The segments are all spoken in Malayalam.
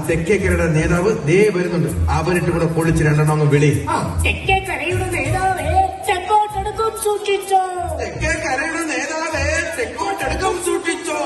തെക്കേക്കരയുടെ നേതാവ് ദേ വരുന്നുണ്ട്. അവരിട്ട് കൂടെ പൊളിച്ച് രണ്ടെണ്ണം അങ്ങ് വിളി. തെക്കേക്കരയുടെ നേതാവേ തെക്കോട്ടടുക്കും സൂക്ഷിച്ചോ. തെക്കേക്കരയുടെ നേതാവേ തെക്കോട്ടടുക്കും സൂക്ഷിച്ചോ.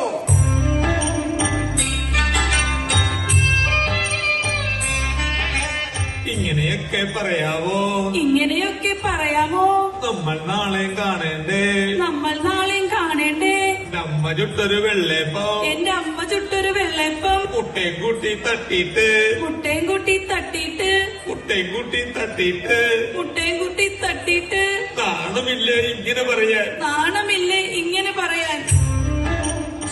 ഇങ്ങനെയൊക്കെ പറയാവോ? ഇങ്ങനെയൊക്കെ പറയാമോ? നമ്മൾ നാളെയും കാണേണ്ടേ? നമ്മൾ നാളെയും കാണേണ്ടേ? അമ്മ ചുട്ടൊരു വെള്ളയപ്പം, എന്റെ അമ്മ ചുട്ടൊരു വെള്ളയപ്പം. മുട്ടയും കൂട്ടി തട്ടിയിട്ട്, മുട്ടയും കൂട്ടി തട്ടിയിട്ട്, മുട്ടയും കൂട്ടി തട്ടിയിട്ട്, മുട്ടയും കൂട്ടി തട്ടിയിട്ട്. നാണമില്ലേ ഇങ്ങനെ പറയാൻ? നാണമില്ലേ ഇങ്ങനെ പറയാൻ?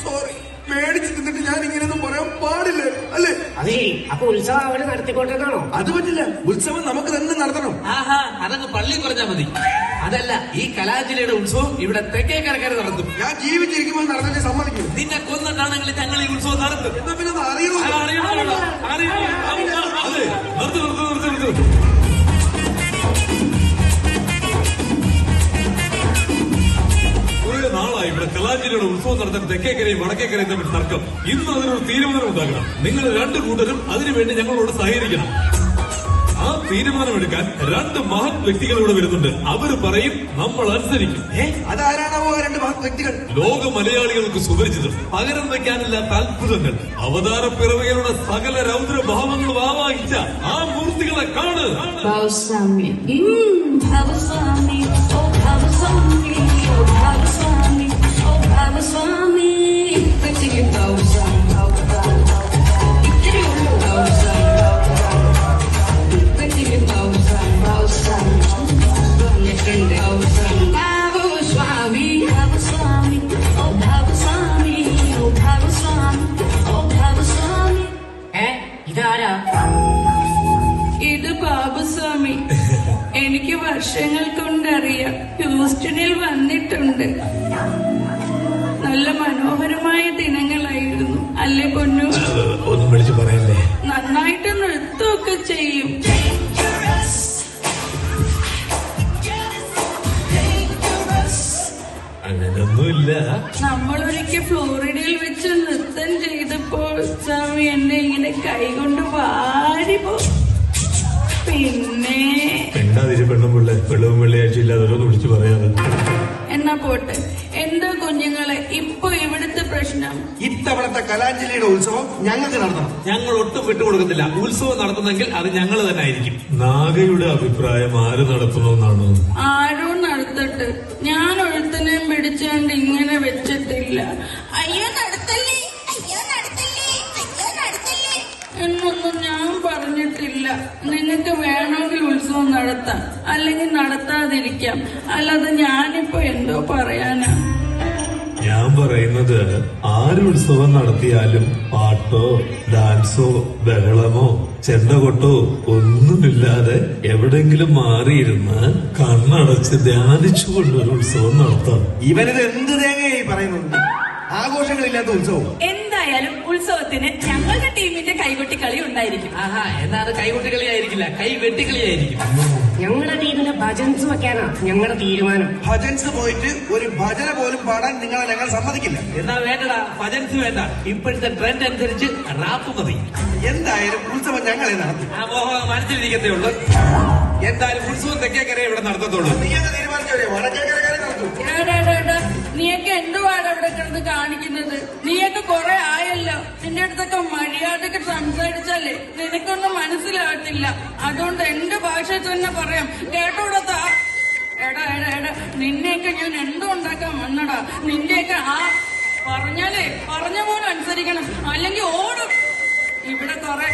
സോറി, മേടിച്ച് തിന്നിട്ട് ഞാൻ ഇങ്ങനെയൊന്നും പറയാൻ പാടില്ല അല്ലേ? അതെ, അപ്പൊ ഉത്സവം അവര് നടത്തിക്കൊണ്ടെന്നാണോ? അത് പറ്റില്ല. ഉത്സവം നമുക്ക് തന്നെ നടത്തണം. ആഹാ, അതങ്ങ് പള്ളി പറഞ്ഞാ മതി. അതല്ല, ഈ കലാജിലയുടെ ഉത്സവം ഇവിടെ തെക്കേക്കരക്കാര് നടത്തും. ഞാൻ ജീവിച്ചിരിക്കുമ്പോൾ നടന്നിട്ട് സമ്മതിക്കും. നിന്നെ കൊന്നിട്ടാണെങ്കിൽ ഞങ്ങൾ ഈ ഉത്സവം നടത്തും. എന്നാ പിന്നെ അത് അറിയണോ? അതെ, നിർത്ത്. കുറെ നാളായി ഇവിടെ കലാജിലയുടെ ഉത്സവം നടത്താൻ തെക്കേക്കരയും വടക്കേക്കരയും തമ്മിൽ തർക്കം. ഇന്ന് അതിനൊരു തീരുമാനം ഉണ്ടാക്കണം. നിങ്ങൾ രണ്ടു കൂട്ടരും അതിനുവേണ്ടി ഞങ്ങളോട് സഹകരിക്കണം. ആ തീരുമാനമെടുക്കാൻ രണ്ട് മഹത് വ്യക്തികൾ ഇവിടെ വരുന്നുണ്ട്. അവര് പറയും, നമ്മൾ അനുസരിക്കും. അതാരാണാവോ രണ്ട് മഹത് വ്യക്തികൾ? ലോക മലയാളികൾക്ക് സുപരിചിതം, പകരം വയ്ക്കാനില്ലാത്ത അത്ഭുതങ്ങൾ, അവതാര പിറവികളുടെ സകല രൗദ്രഭാവങ്ങളും ആവാഹിച്ച ആ മൂർത്തികളെ കാണ്. ഭവസ്വാമി, ഭവസ്വാമി, ഓ ഭവസ്വാമി, ഓ ഭവസ്വാമി, ഓ ഭവസ്വാമി. ഇത്തിരി ഭവസ്വാമി, ഇത്തിരി ഉള്ളു ഭവസ്വാമി, ഇത്തിരി ഭവസ്വാമി, ഭവസ്വാമി, ഭവസ്വാമി, ഭവസ്വാമി, ഓ ഭവസ്വാമി, ഓ ഭവസ്വാമി, ഓ ഭവസ്വാമി. ഇതാരാ? ഇത് ബാബുസ്വാമി. എനിക്ക് വർഷങ്ങൾ കൊണ്ടറിയാം. ഹ്യൂസ്റ്റണിൽ വന്നിട്ടുണ്ട്. നല്ല മനോഹരമായ ദിനങ്ങളായിരുന്നു അല്ലേ പൊന്നു? ഒന്നും വിളിച്ചു പറയല്ലേ. നന്നായിട്ട് നൃത്തമൊക്കെ ചെയ്യും. അങ്ങനൊന്നുമില്ല. നമ്മളൊരിക്കൽ ഫ്ലോറിഡയിൽ വെച്ച് നൃത്തം ചെയ്തപ്പോൾ സ്വാമി എന്നെ ഇങ്ങനെ കൈകൊണ്ട് വാരിപ്പോ. പിന്നെ പെണ്ണാതിരി പെണ്ണും പിള്ളേ, വെള്ളവും വെള്ളിയാഴ്ച ഇല്ലാതെ ഓരോന്ന് വിളിച്ചു പറയാതെ. എന്നാ പോട്ടെ. എന്താ കുഞ്ഞുങ്ങളെ ഇപ്പൊ ഇവിടുത്തെ പ്രശ്നം? ഇത്തവണത്തെ കലാഞ്ജലിയുടെ ഉത്സവം ഞങ്ങൾക്ക് നടത്തണം. ഞങ്ങൾ ഒട്ടും വിട്ടുകൊടുക്കത്തില്ല. ഉത്സവം നടത്തുന്നെങ്കിൽ അത് ഞങ്ങൾ തന്നെ ആയിരിക്കും. നാഗയുടെ അഭിപ്രായം ആര് നടത്തണമെന്നാണ്? ആരോ നടത്തട്ടെ. ഞാൻ ഒരുത്തനെയും പിടിച്ചുകൊണ്ട് ഇങ്ങനെ വെച്ചിട്ടില്ല. അയ്യോ നടത്തല്ലേ, അയ്യോ നടത്തല്ലേ, അയ്യോ നടത്തല്ലേ എന്നൊന്നും ഞാൻ പറഞ്ഞിട്ടില്ല. നിനക്ക് വേണമെങ്കിൽ ഉത്സവം നടത്താം, അല്ലെങ്കിൽ നടത്താതിരിക്കാം. അല്ലാതെ ഞാനിപ്പോ എന്തോ പറയാനാ? ഞാൻ പറയുന്നത്, ആര് ഉത്സവം നടത്തിയാലും പാട്ടോ ഡാൻസോ ബഹളമോ ചെണ്ടകൊട്ടോ ഒന്നുമില്ലാതെ എവിടെങ്കിലും മാറിയിരുന്ന് കണ്ണടച്ച് ധ്യാനിച്ചുകൊണ്ടൊരു ഉത്സവം നടത്താം. ഇവനിത് എന്ത് തേങ്ങയായി പറയുന്നുണ്ട്? ആഘോഷങ്ങളില്ലാത്ത ഉത്സവം. എന്തായാലും ഉത്സവത്തിന് ഞങ്ങളുടെ ടീമിന്റെ കൈകൊട്ടിക്കളി ഉണ്ടായിരിക്കും. ആഹാ, എന്നാ അത് കൈകൊട്ടി കളിയായിരിക്കില്ല, കൈ വെട്ടിക്കളിയായിരിക്കും. ഞങ്ങളുടെ ടീമിന് ഭജൻസ് വെക്കാനാ ഞങ്ങളുടെ തീരുമാനം. ഭജൻസ് പോയിട്ട് ഒരു ഭജന പോലും പാടാൻ നിങ്ങളെ ഞങ്ങൾ സമ്മതിക്കില്ല. എന്നാ വേണ്ടടാ, ഭജൻസ് വേണ്ട. ഇപ്പോഴത്തെ ട്രെൻഡ് അനുസരിച്ച് റാപ്പ് മതി. എന്തായാലും ഉത്സവം ഞങ്ങളെ നടത്തും. ആ മോഹം മനസ്സിലിരിക്കത്തേ ഉള്ളൂ. എന്തായാലും ഉത്സവം തെക്കേക്കര ഇവിടെ നടത്തത്തുള്ളൂ. നീയൊക്കെ തീരുമാനിച്ചോളെ, വടക്കേക്കരക്കാരെ നടത്തും. നീയൊക്കെ എന്തുവാണ് അവിടെ കിടന്ന് കാണിക്കുന്നത്? നീയൊക്കെ കുറെ ആയല്ലോ. നിന്റെ അടുത്തൊക്കെ മര്യാദക്ക് സംസാരിച്ചാലേ നിനക്കൊന്നും മനസ്സിലാകത്തില്ല. അതുകൊണ്ട് എന്റെ ഭാഷ തന്നെ പറയാം, കേട്ടോടത്താ. എടാ, നിന്നെയൊക്കെ ഞാൻ എന്തോ ഉണ്ടാക്കാൻ വന്നടാ. നിന്റെയൊക്കെ പറഞ്ഞാലേ പറഞ്ഞ പോലെ അനുസരിക്കണം, അല്ലെങ്കിൽ ഓടും. ഇവിടെ കുറെ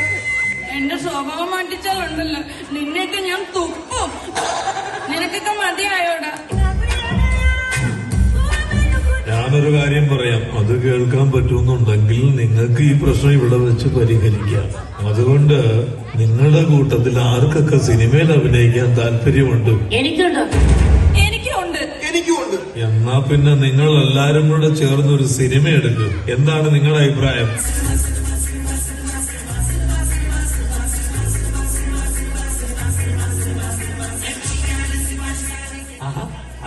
എന്റെ സ്വഭാവം മാറ്റിച്ചാലുണ്ടല്ലോ, നിന്നെയൊക്കെ ഞാൻ തുപ്പും. നിനക്കൊക്കെ മതിയായോടാ? ഞാനൊരു കാര്യം പറയാം, അത് കേൾക്കാൻ പറ്റുന്നുണ്ടെങ്കിൽ നിങ്ങൾക്ക് ഈ പ്രശ്നം ഇവിടെ വെച്ച് പരിഹരിക്കാം. അതുകൊണ്ട് നിങ്ങളുടെ കൂട്ടത്തിൽ ആർക്കൊക്കെ സിനിമയിൽ അഭിനയിക്കാൻ താല്പര്യമുണ്ട്? എനിക്കുണ്ട്. എനിക്കുമുണ്ട്. എന്നാ പിന്നെ നിങ്ങൾ എല്ലാരും കൂടെ ചേർന്നൊരു സിനിമ എടുക്കും. എന്താണ് നിങ്ങളുടെ അഭിപ്രായം?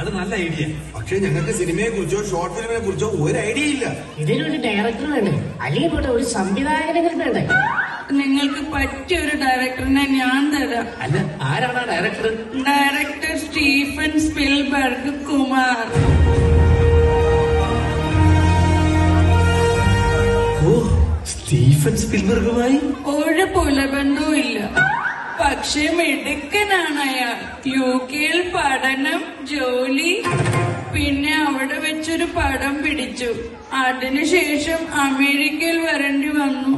അത് നല്ല ഐഡിയ. പക്ഷെ ഞങ്ങൾക്ക് സിനിമയെ കുറിച്ചോ ഷോർട്ട് ഫിലിമിനെ കുറിച്ചോ ഒരു ഐഡിയ ഇല്ല. ഇതിനൊരു ഡയറക്ടർ വേണ്ടേ, അല്ലെങ്കിൽ പോട്ടെ ഒരു സംവിധായകനെ വേണ്ടേ? നിങ്ങൾക്ക് പറ്റിയ ഒരു ഡയറക്ടറിനെ ഞാൻ തരാം. അല്ല, ആരാണ് ആ director? Director Stephen Spielberg Kumar. ഓ, സ്റ്റീഫൻ സ്പിൽബർഗുമായി ഒരു പുലബന്ധവും ഇല്ല. പക്ഷെ മിടുക്കനാണ് അയാൾ. UK-യിൽ പഠനം, ജോലി, പിന്നെ അവിടെ വെച്ചൊരു പടം പിടിച്ചു. അതിനുശേഷം അമേരിക്കയിൽ വരേണ്ടി വന്നു.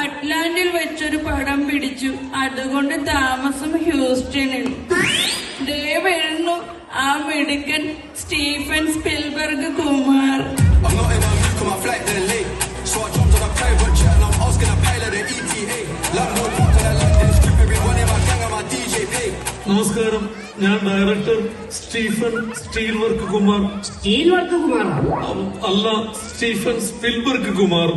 അറ്റ്ലാന്റിൽ വെച്ചൊരു പടം പിടിച്ചു. അതുകൊണ്ട് താമസം ഹ്യൂസ്റ്റണിൽ. ദേ വരുന്നു ആ മിടുക്കൻ Stephen Spielberg Kumar. I'm not in a mood 'cause my flight then late. So I jumped on a private jet and I'm asking a pilot the ETA. Landlord parked on a London strip, everyone in my gang and my DJ paid. നമസ്കാരം, ഞാൻ director Stephen Steelberg Kumar. Steel work കുമാറാ? അല്ല, സ്റ്റീഫൻ സ്പിൽബർഗ് കുമാർ.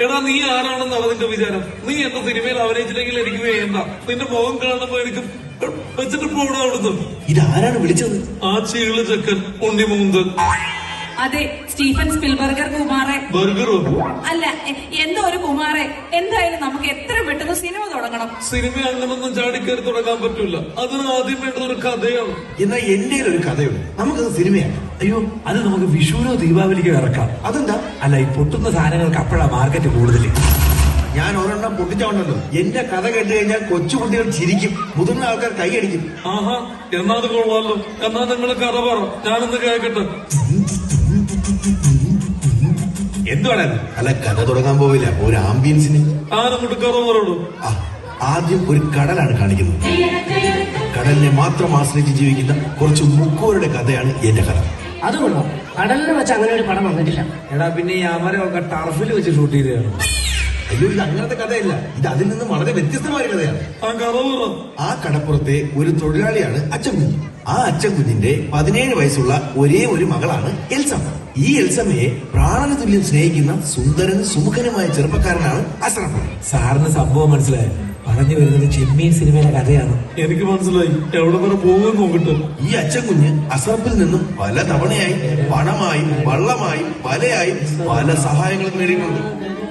എടാ, നീ ആരാണെന്ന് അതിന്റെ വിചാരം? നീ എന്റെ സിനിമയിൽ അഭിനയിച്ചില്ലെങ്കിൽ എനിക്ക് വേണ്ട. നിന്റെ മുഖം കാണുമ്പോ എനിക്ക് വെച്ചിട്ട് പോകണം അവിടുന്ന്. ഇതാരാണ് വിളിച്ചത്? ആ ചീള് ചെക്കൻ ഉണ്ണിമൂന്തൻ. അതെ, സ്റ്റീഫൻ സ്പിൽബർഗർ കുമാറെ. ബർഗറോ? അല്ല, എന്തോ ഒരു കുമാറെ. എന്തായാലും നമുക്ക് എത്ര പെട്ടെന്ന് സിനിമ തുടങ്ങണം. സിനിമ അങ്ങനൊന്നും ചാടിക്കയറി തുടങ്ങാൻ പറ്റൂല. അതിന് ആദ്യം വേണ്ടത് ഒരു കഥയാണ്. എന്നാ എന്റെ ഒരു കഥയുണ്ട്, നമുക്കത് സിനിമയാണ്. അയ്യോ, അത് നമുക്ക് വിഷുവിനോ ദീപാവലിക്കോ ഇറക്കാം. അതെന്താ? അല്ല, ഈ പൊട്ടുന്ന സാധനങ്ങൾക്ക് അപ്പോഴാ മാർക്കറ്റ് കൂടുതൽ. ഞാൻ ഒരെണ്ണം പൊട്ടിച്ചോണ്ടല്ലോ. എന്റെ കഥ കേട്ട് കഴിഞ്ഞാൽ കൊച്ചുകുട്ടികൾ ചിരിക്കും, മുതിർന്ന ആൾക്കാർ കൈയടിക്കും. ആഹാ, എന്നാ അത് കൊള്ളാലോ. എന്നാ നിങ്ങൾ കഥ പറ, ഞാനൊന്ന് കേൾക്കട്ടെ. എന്തുവാണ്? അല്ല, കഥ തുടങ്ങാൻ പോവില്ല, ഒരു ആംബിയൻസിന്. ആരങ്ങോട്ട് കഥ പറയൂ. ആദ്യം ഒരു കടലാണ് കാണിക്കുന്നത്. കടലിനെ മാത്രം ആശ്രയിച്ച് ജീവിക്കുന്ന കുറച്ച് മുക്കോരുടെ കഥയാണ് എന്റെ കഥ. അതുകൊള്ളോ, കടലിൽ വെച്ച് അങ്ങനെ ഒരു പടം വന്നിട്ടില്ല. എടാ, പിന്നെ ഈ അമരമൊക്കെ ടർഫിൽ വെച്ച് ഷൂട്ട് ചെയ്തതാണ്. അയ്യോ, ഇത് അങ്ങനത്തെ കഥയല്ല, ഇത് അതിൽ നിന്ന് വളരെ വ്യത്യസ്തമായ കഥയാണ്. ആ കഥ പറ. ആ കടപ്പുറത്തെ ഒരു തൊഴിലാളിയാണ് അച്ചൻകുഞ്ഞ്. ആ അച്ചൻകുഞ്ഞിന്റെ 17 വയസ്സുള്ള ഒരേ ഒരു മകളാണ് എൽസമ്മ. ഈ എൽസമ്മയെ പ്രാണന് തുല്യം സ്നേഹിക്കുന്ന സുന്ദരനും സുമുഖനുമായ ചെറുപ്പക്കാരനാണ് അസ്രഫ്. സാറിന് സംഭവം മനസ്സിലായി? പറഞ്ഞു വരുന്നത് ചെമ്മീൻ സിനിമയിലെ കഥയാണ്. എനിക്ക് മനസ്സിലായി. എവിടെ വരെ പോകുമെന്ന് നോക്കട്ടെ. ഈ അച്ചൻകുഞ്ഞ് അസ്രഫിൽ നിന്നും പല തവണയായി പണമായും വള്ളമായും വലയായും പല സഹായങ്ങളും നേടിയിട്ടുണ്ട്.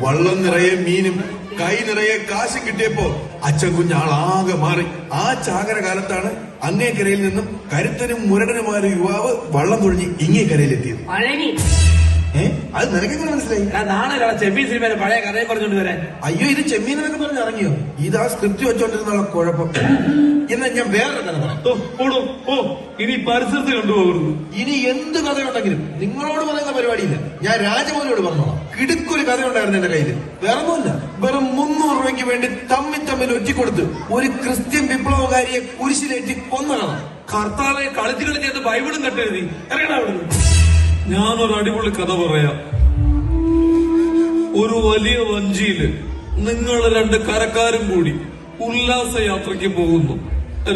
വള്ളം നിറയെ മീനും കൈ നിറയെ കാശും കിട്ടിയപ്പോ അച്ചൻകുഞ്ഞ് ആളാകെ മാറി. ആ ചാകര കാലത്താണ് അങ്ങേക്കരയിൽ നിന്നും കരുത്തനും മുരടനുമായ ഒരു യുവാവ് വള്ളം തുഴഞ്ഞ് ഇങ്ങേക്കരയിലെത്തിയത്. പഴനി. അത് നിനക്കെങ്ങനെ മനസ്സിലായി? നാളെ ചെമ്മീൻ സിനിമയിലെ പഴയ കഥയെ പറഞ്ഞോണ്ട് വരാൻ. അയ്യോ, ഇത് ചെമ്മീൻ എന്നൊക്കെ പറഞ്ഞ് ഇറങ്ങിയോ? ഇതാ സ്ക്രിപ്റ്റ് വെച്ചോണ്ടിരുന്നുള്ള കുഴപ്പം. എന്നാ ഞാൻ വേറൊരു കഥ പറയാം. ഓ, ഇനി പരിസരത്ത് കണ്ടുപോകരുത്. ഇനി എന്ത് കഥയുണ്ടെങ്കിലും നിങ്ങളോട് പറയുന്ന പരിപാടിയില്ല. ഞാൻ രാജമൗലിയോട് പറഞ്ഞോളാം. കിടുക്കൊരു കഥയുണ്ടായിരുന്നു എന്റെ കയ്യില്. വേറൊന്നുമില്ല, വെറും 300 രൂപയ്ക്ക് വേണ്ടി തമ്മിൽ ഒറ്റിക്കൊടുത്ത് ഒരു ക്രിസ്ത്യൻ വിപ്ലവകാരിയെ കുരിശിലേറ്റി കൊന്ന കഥ. കർത്താവെ, കളിച്ച് കളിച്ചത് ബൈബിളും കട്ടെഴുതി ഇറങ്ങണ അവിടുന്ന്. ഞാനൊരു അടിപൊളി കഥ പറയാം. ഒരു വലിയ വഞ്ചിയില് നിങ്ങൾ 2 കരക്കാരും കൂടി ഉല്ലാസയാത്രയ്ക്ക് പോകുന്നു.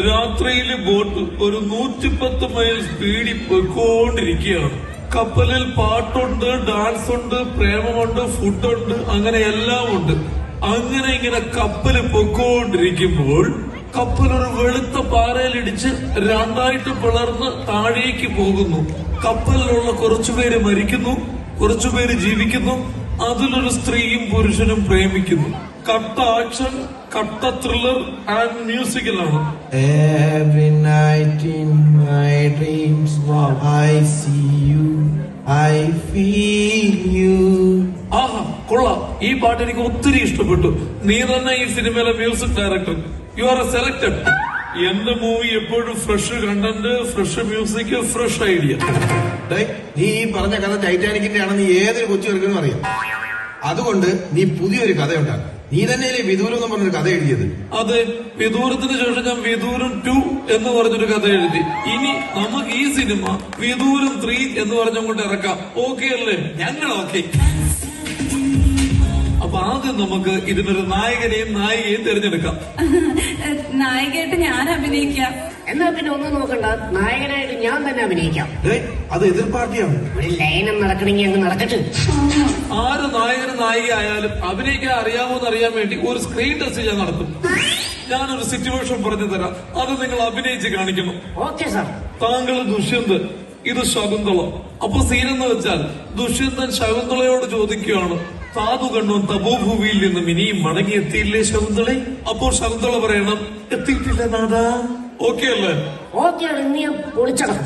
രാത്രിയില് ബോട്ട് ഒരു 110 മൈൽ സ്പീഡിൽ പോയിക്കൊണ്ടിരിക്കുകയാണ്. കപ്പലിൽ പാട്ടുണ്ട്, ഡാൻസ് ഉണ്ട്, പ്രേമമുണ്ട്, ഫുഡുണ്ട്, അങ്ങനെ എല്ലാം ഉണ്ട്. അങ്ങനെ ഇങ്ങനെ കപ്പല് പൊക്കോണ്ടിരിക്കുമ്പോൾ കപ്പൽ ഒരു വെളുത്ത പാറയിലിടിച്ച് 2ആയിട്ട് പിളർന്ന് താഴേക്ക് പോകുന്നു. കപ്പലിലുള്ള കുറച്ചുപേര് മരിക്കുന്നു, കുറച്ചുപേര് ജീവിക്കുന്നു. അതിലൊരു സ്ത്രീയും പുരുഷനും പ്രേമിക്കുന്നു. കട്ട ആക്ഷൻ, കട്ട ത്രില്ലർ ആൻഡ് മ്യൂസിക്കലാണ്. Every night in my dreams I see you, I feel you. ആഹാ, കൊള്ളാം. ഈ പാട്ട് എനിക്ക് ഒത്തിരി ഇഷ്ടപ്പെട്ടു. നീ തന്നെ ഈ സിനിമയിലെ music director. You are A selected. എന്റെ മൂവി എപ്പോഴും fresh content, fresh music, fresh idea. നീ ഈ പറഞ്ഞ കഥ ടൈറ്റാനിക്കിന്റെ ആണെന്ന് ഏതൊരു കൊച്ചു ചെറുക്കെന്ന് അറിയാം. അതുകൊണ്ട് നീ പുതിയൊരു കഥ ഉണ്ടാക്കും. നീ തന്നെയല്ലേ വിദൂരം എന്ന് പറഞ്ഞൊരു കഥ എഴുതിയത്? അതെ, വിദൂരത്തിന് ശേഷം ഞാൻ വിദൂരം 2 എന്ന് പറഞ്ഞൊരു കഥ എഴുതി. ഇനി നമുക്ക് ഈ സിനിമ വിദൂരം 3 എന്ന് പറഞ്ഞുകൊണ്ട് ഇറക്കാം. ഓക്കെ അല്ലേ? ഞങ്ങൾ ഓക്കെ. അപ്പൊ ആദ്യം നമുക്ക് ഇതിനൊരു നായകനെയും നായികയും തിരഞ്ഞെടുക്കാം. നായികയായിട്ട് ഞാൻ അഭിനയിക്കാം. എന്നാ പിന്നെ ഒന്നും നോക്കണ്ട, നായകനായിട്ട് ഞാൻ തന്നെ അഭിനയിക്കാം. അത് എതിർ പാർട്ടിയാണ്. ഒരു ലയനം നടക്കണമെങ്കിൽ അങ്ങ് നടക്കട്ടെ. ആര് നായകനും നായിക ആയാലും അഭിനയിക്കാൻ അറിയാമോന്ന് അറിയാൻ വേണ്ടി ഒരു സ്ക്രീൻ ടെസ്റ്റ് ഞാൻ നടത്തും. ഞാനൊരു സിറ്റുവേഷൻ പറഞ്ഞു തരാം, അത് നിങ്ങൾ അഭിനയിച്ച് കാണിക്കണം. Okay sir. താങ്കൾ ദുഷ്യന്ത്, ഇത് ശകുന്തള. അപ്പൊ സീനെന്ന് വെച്ചാൽ ദുഷ്യന്തൻ ശകുന്തളയോട് ചോദിക്കുകയാണ്, താതു കണ്ണും തപോഭൂമിയിൽ നിന്നും ഇനിയും മടങ്ങിയെത്തിയില്ലേ ശകുന്തളെ? അപ്പോൾ ശകുന്തള പറയണം, എത്തിയിട്ടില്ല നാഥാ. ഓക്കെ അല്ലേ? ഓക്കെയാണ്, നീ പൊളിച്ചണം.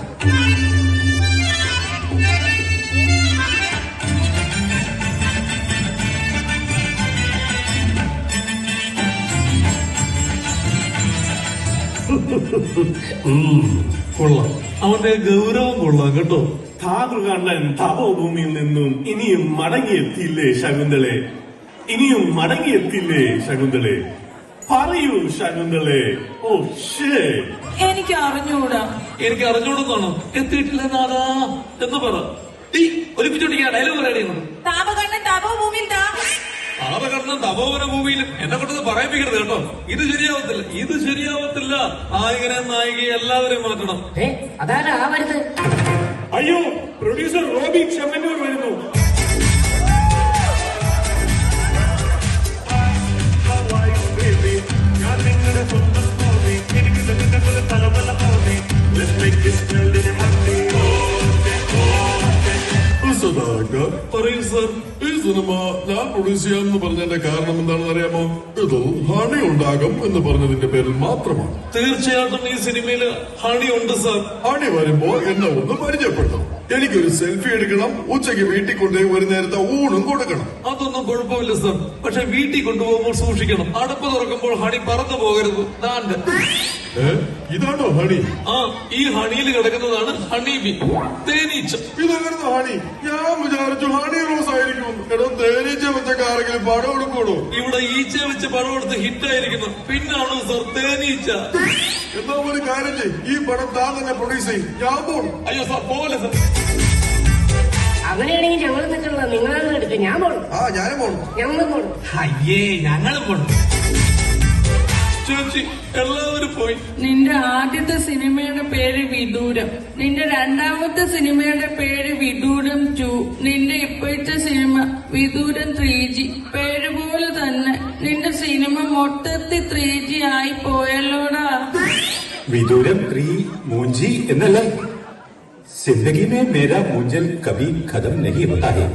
കൊള്ളാം, അവന്റെ ഗൗരവം കൊള്ളാം കേട്ടോ. താതൃകണ്ണൻ തപോഭൂമിയിൽ നിന്നും ഇനിയും മടങ്ങിയെത്തിയില്ലേ ശകുന്തളെ? ഇനിയും മടങ്ങിയെത്തിയില്ലേ ശകുന്തളെ? പറയൂ ശകുന്തളെ. ഓ ഷേ, എനിക്ക് അറിഞ്ഞൂടാ. എനിക്ക് അറിഞ്ഞോടുന്നാണോ? എത്തിയിട്ടില്ല നാഥാ എന്ന് പറ. ഒരുമിച്ചോട്ടിക്കാ ഡയലോഗ് പറയണേ. താപകണ്ണൻ തപോഭൂമിയിൽ താപകണ്ണൻ തപോവന ഭൂമിയിലും എന്നെ കൊണ്ടത് പറയിപ്പിക്കരുത് കേട്ടോ. ഇത് ശരിയാവത്തില്ല, ഇത് ശരിയാവത്തില്ല. നായകനെ നായികയെ എല്ലാവരെയും മാറ്റണം. അതാരാ വരുന്നത്? അയ്യോ, പ്രൊഡ്യൂസർ റോബി ചെമ്മന്നൂർ വരുന്നു. പറയൂ സർ. ഈ സിനിമ ഞാൻ പ്രൊഡ്യൂസ് ചെയ്യാമെന്ന് പറഞ്ഞതിന്റെ കാരണം എന്താണെന്ന് അറിയാമോ? ഇത് ഹണി ഉണ്ടാകും എന്ന് പറഞ്ഞതിന്റെ പേരിൽ മാത്രമാണ്. തീർച്ചയായിട്ടും ഈ സിനിമയില് ഹണി ഉണ്ട് സർ. ഹണി വരുമ്പോ എന്നെ ഒന്ന് പരിചയപ്പെടുത്തണം. എനിക്കൊരു സെൽഫി എടുക്കണം. ഉച്ചയ്ക്ക് വീട്ടിൽ കൊണ്ടുപോയി ഒരു നേരത്തെ ഊണും കൊടുക്കണം. അതൊന്നും കുഴപ്പമില്ല സർ. പക്ഷെ വീട്ടിൽ കൊണ്ടുപോകുമ്പോൾ സൂക്ഷിക്കണം. അടുപ്പ് തുറക്കുമ്പോൾ ഹണി പറന്നു പോകരുത്. ഇതാണോ ഹണി? ആ, ഈ ഹണിയിൽ കിടക്കുന്നതാണ് ഹണി ബി, തേനീച്ച. ഇതായിരുന്നു ഹണി. ഞാൻ വിചാരിച്ചു ഹണി റോസ് ആയിരിക്കും. എടോ, തേനീച്ച വെച്ചൊക്കെ ആരെങ്കിലും പടം എടുക്കണോ? ഇവിടെ ഈച്ച വെച്ച് പടം എടുത്ത് ഹിറ്റായിരിക്കുന്നു. പിന്നാണോ സർ തേനീച്ച? എന്നാ ഒരു കാര്യം ചെയ്യും, ഈ പടം താൻ തന്നെ പ്രൊഡ്യൂസ് ചെയ്യും. ഞാൻ പോണം. അയ്യോ സാർ, പോലെ സർ. അങ്ങനെയാണെങ്കിൽ ഞങ്ങൾ നിൽക്കണല്ലോ, നിങ്ങളാണ് എടുക്കുക. ഞാൻ പോണം. ഞാനും പോണം. ഞങ്ങൾ പോണം. അയ്യേ, ഞങ്ങളും പോണം. ചേച്ചി, എല്ലാവരും പോയി. നിന്റെ ആദ്യത്തെ സിനിമയുടെ പേര് വിദൂരം, നിന്റെ രണ്ടാമത്തെ സിനിമയുടെ പേര് വിദൂരം 2, നിന്റെ ഇപ്പോഴത്തെ സിനിമ വിദൂരം 3G. പേര് പോലെ തന്നെ നിന്റെ സിനിമ മൊത്തത്തിൽ 3G ആയി പോയല്ലോടാ. विदूरम 3 मूंजी എന്നല്ല, जिंदगी में मेरा मूंजन कभी खत्म नहीं होता है.